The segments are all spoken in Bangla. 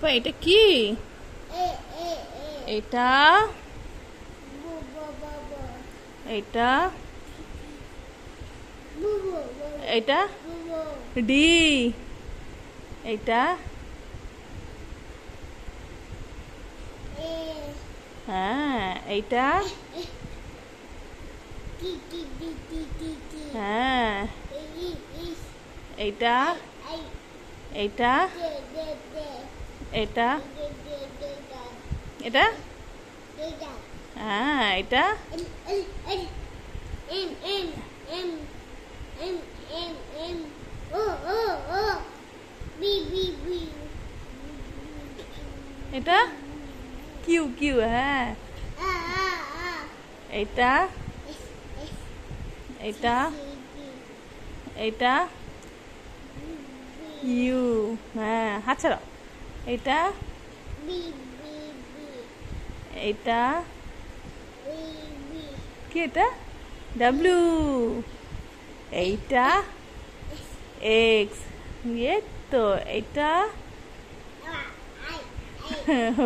পাপা এটা কি? এটা এটা এটা ডি। এটা হ্যাঁ এইটা হ্যাঁ এইটা এইটা এটা এটা হ্যাঁ এটা এটা কিউ কিউ হ্যাঁ এটা এটা এটা ইউ হ্যাঁ হাত ছাড়াও। এটা এটা কি? এটা ডাব্লিউ। এইটা এক্স। ইয়ে তো এটা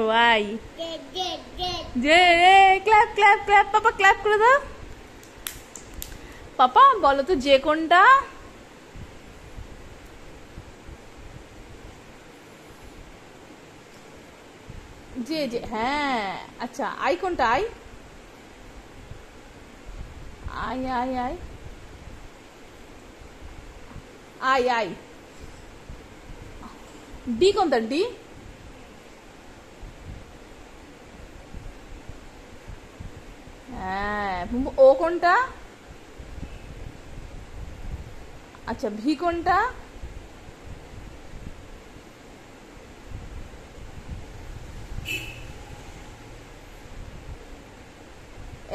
ওয়াই। যে ক্ল্যাপ ক্ল্যাপ ক্ল্যাপ পাপা ক্ল্যাপ করে দাও। পাপা বলো তো যে কোনটা? যে যে হ্যাঁ আচ্ছা আই কোনটা? I I I I I I. D কোনটা? ডি হ্যাঁ। ও কোনটা? আচ্ছা ভি কোনটা?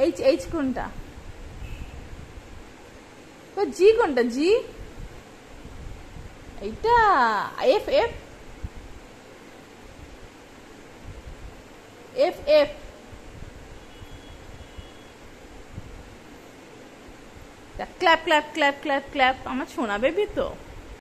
এইচ এইচ কোনটা? তো জি কোনটা? জি এইটা। F F F F clap clap clap clap clap. আমার শোনা বেবি তো।